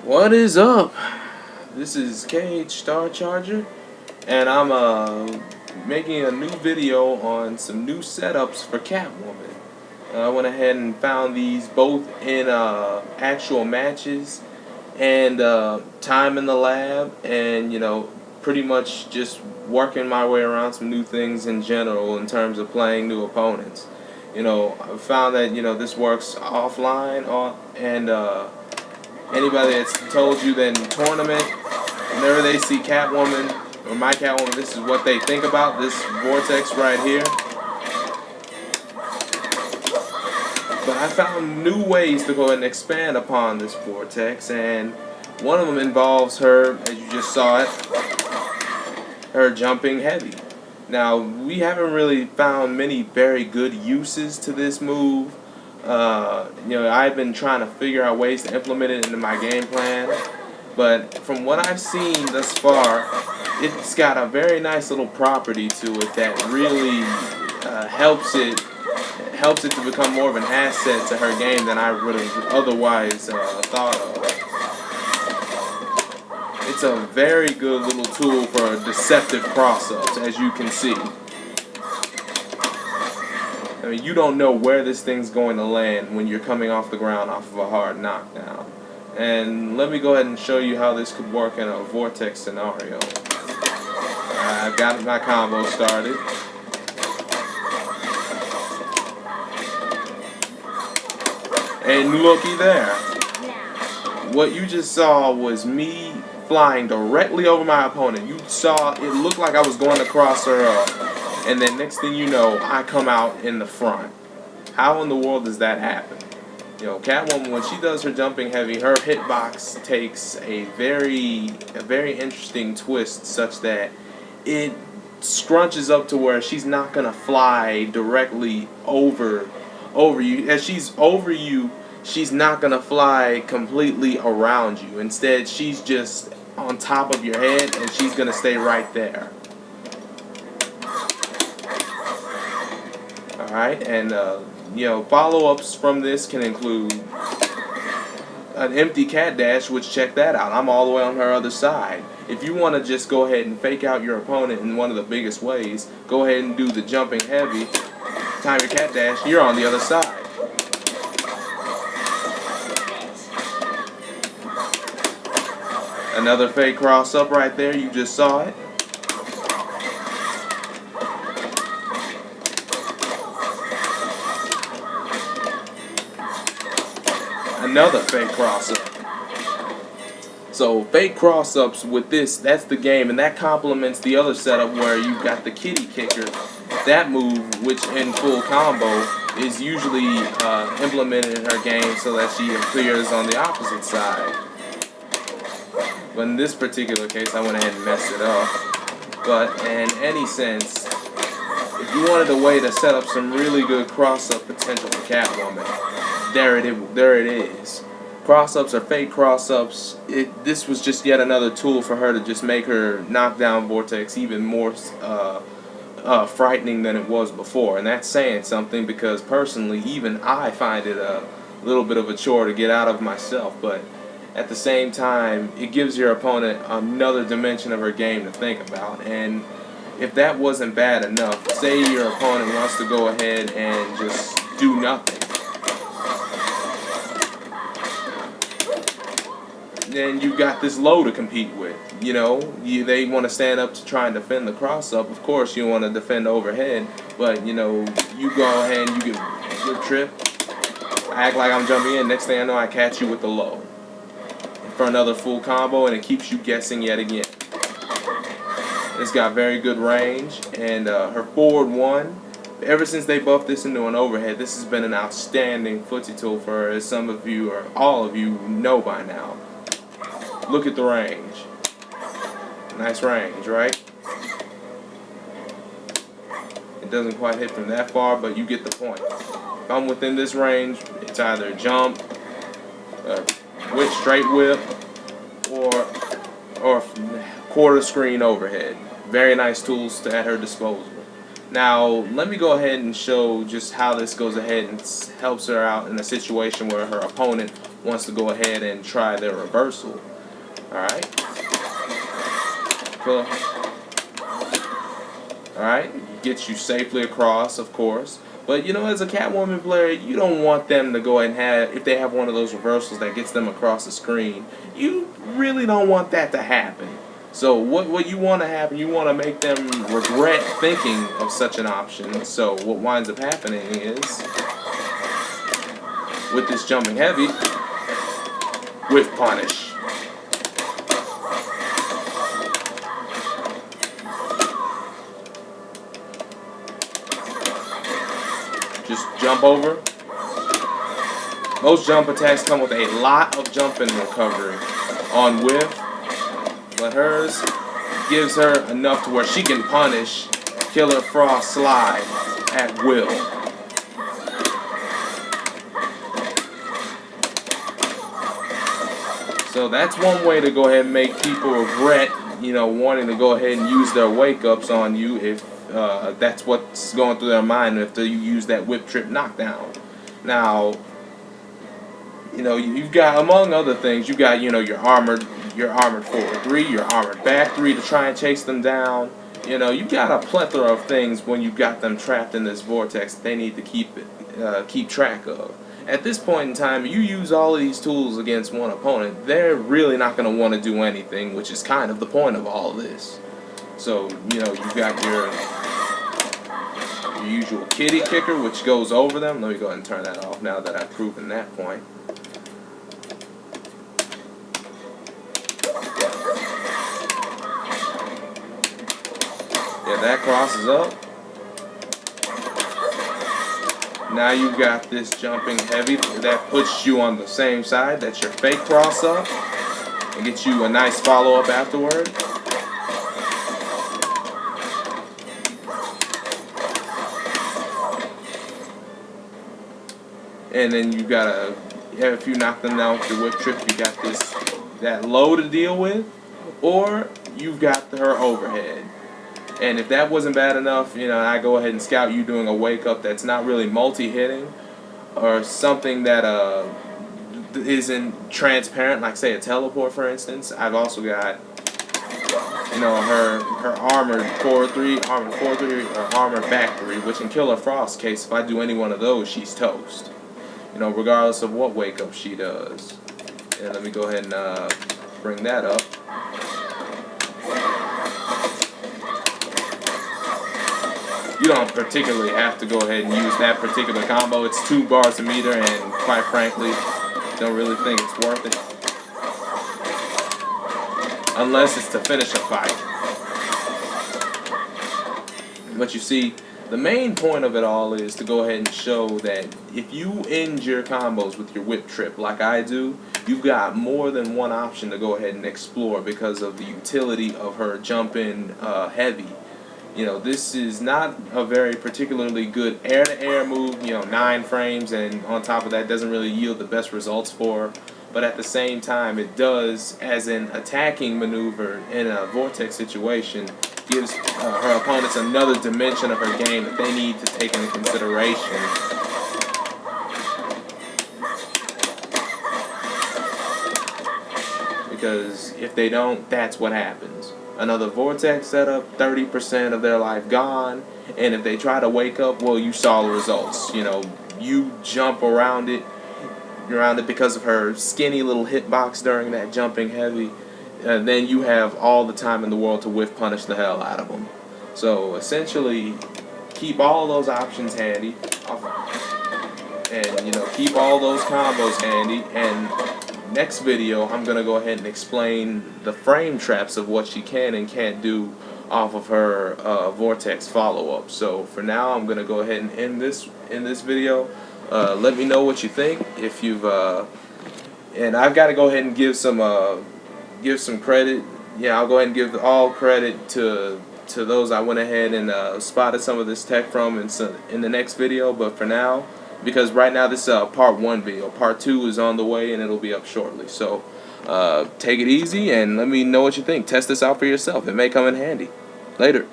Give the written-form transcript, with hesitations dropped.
What is up? This is KH Star Charger, and I'm making a new video on some new setups for Catwoman. I went ahead and found these both in actual matches and time in the lab, and pretty much just working my way around some new things in general in terms of playing new opponents. I found that this works offline, and anybody that's told you that in tournament, whenever they see Catwoman or my Catwoman, this is what they think about this Vortex right here. But I found new ways to go ahead and expand upon this Vortex, and one of them involves her, as you just saw it, her jumping heavy. Now, we haven't really found many very good uses to this move. I've been trying to figure out ways to implement it into my game plan, but from what I've seen thus far, it's got a very nice little property to it that really helps it to become more of an asset to her game than I would have otherwise thought of. It's a very good little tool for deceptive cross-ups, as you can see. I mean, you don't know where this thing's going to land when you're coming off the ground off of a hard knockdown. And let me go ahead and show you how this could work in a Vortex scenario. I've got my combo started. And looky there. What you just saw was me flying directly over my opponent. You saw it looked like I was going to cross her up. And then next thing you know, I come out in the front. How in the world does that happen? Catwoman, when she does her jumping heavy, her hitbox takes a very interesting twist, such that it scrunches up to where she's not gonna fly directly over you. As she's over you, she's not gonna fly completely around you. Instead, she's just on top of your head, and she's gonna stay right there. Alright, and follow-ups from this can include an empty cat dash, which, check that out, I'm all the way on her other side. If you want to just go ahead and fake out your opponent in one of the biggest ways, go ahead and do the jumping heavy, time your cat dash, you're on the other side. Another fake cross-up right there, you just saw it. Another fake cross-up. So fake cross-ups with this, that's the game, and that complements the other setup where you've got the kitty kicker. That move, which in full combo, is usually implemented in her game so that she appears on the opposite side. But in this particular case, I went ahead and messed it up. But in any sense, if you wanted a way to set up some really good cross-up potential for Catwoman, there it is. Cross-ups or fake cross-ups, this was just yet another tool for her to just make her knockdown Vortex even more frightening than it was before. And that's saying something, because personally, even I find it a little bit of a chore to get out of myself. But at the same time, it gives your opponent another dimension of her game to think about. And if that wasn't bad enough, say your opponent wants to go ahead and just do nothing. Then you got this low to compete with. They want to stand up to try and defend the cross-up. Of course, you want to defend overhead, but you go ahead and you get your trip. I act like I'm jumping in. Next thing I know, I catch you with the low for another full combo, and it keeps you guessing yet again. It's got very good range, and her forward one. Ever since they buffed this into an overhead, this has been an outstanding footsie tool for her, as some of you or all of you know by now. Look at the range. Nice range, right? It doesn't quite hit from that far, but you get the point. If I'm within this range, it's either jump, straight whip, or quarter screen overhead. Very nice tools at her disposal. Now, let me go ahead and show just how this goes ahead and helps her out in a situation where her opponent wants to go ahead and try their reversal. Alright. Cool. Alright. Gets you safely across, of course. But, you know, as a Catwoman player, you don't want them to go ahead and have, if they have one of those reversals that gets them across the screen, you really don't want that to happen. So what you want to happen, you want to make them regret thinking of such an option. So what winds up happening is, with this jumping heavy, with punish. Just jump over. Most jump attacks come with a lot of jumping recovery on whiff, but hers gives her enough to where she can punish Killer Frost slide at will. So that's one way to go ahead and make people regret, you know, wanting to go ahead and use their wake-ups on you if that's what's going through their mind if you use that whip trip knockdown. Now, you know, you've got, among other things, you got, you know, your armored forward 3, your armored back 3 to try and chase them down. You know, you've got a plethora of things when you've got them trapped in this vortex that they need to keep track of. At this point in time, you use all of these tools against one opponent, they're really not going to want to do anything, which is kind of the point of all of this. So, you know, you've got your usual kitty kicker, which goes over them. Let me go ahead and turn that off now that I've proven that point. Yeah, that crosses up. Now you've got this jumping heavy that puts you on the same side. That's your fake cross up. And gets you a nice follow up afterward. And then you gotta, if you knock them down with your whip trip, you got that low to deal with, or you've got her overhead. And if that wasn't bad enough, you know, I go ahead and scout you doing a wake up that's not really multi-hitting, or something that isn't transparent, like say a teleport, for instance. I've also got, you know, her armored forward 3, or armored back 3, which in Killer Frost's case, if I do any one of those, she's toast. You know, regardless of what wake up she does. And let me go ahead and bring that up. You don't particularly have to go ahead and use that particular combo. It's 2 bars a meter, and quite frankly, don't really think it's worth it. Unless it's to finish a fight. But you see, the main point of it all is to go ahead and show that if you end your combos with your whip trip like I do, you've got more than one option to go ahead and explore because of the utility of her jumping heavy. You know, this is not a very particularly good air-to-air move, you know, 9 frames, and on top of that doesn't really yield the best results for her. But at the same time, it does, as an attacking maneuver in a vortex situation, gives her opponents another dimension of her game that they need to take into consideration. Because if they don't, that's what happens. Another vortex setup, 30% of their life gone, and if they try to wake up, well, you saw the results. You know, you jump around it because of her skinny little hitbox during that jumping heavy, and then you have all the time in the world to whiff punish the hell out of them. So essentially, keep all those options handy, and you know, keep all those combos handy. And next video, I'm gonna go ahead and explain the frame traps of what she can and can't do off of her vortex follow-up. So for now, I'm gonna go ahead and end this video. Let me know what you think. If you've and I've got to go ahead and give some credit. Yeah, I'll go ahead and give all credit to those I went ahead and spotted some of this tech from in the next video. But for now, because right now this is part 1 video, part 2 is on the way and it'll be up shortly. So take it easy and let me know what you think. Test this out for yourself. It may come in handy. Later.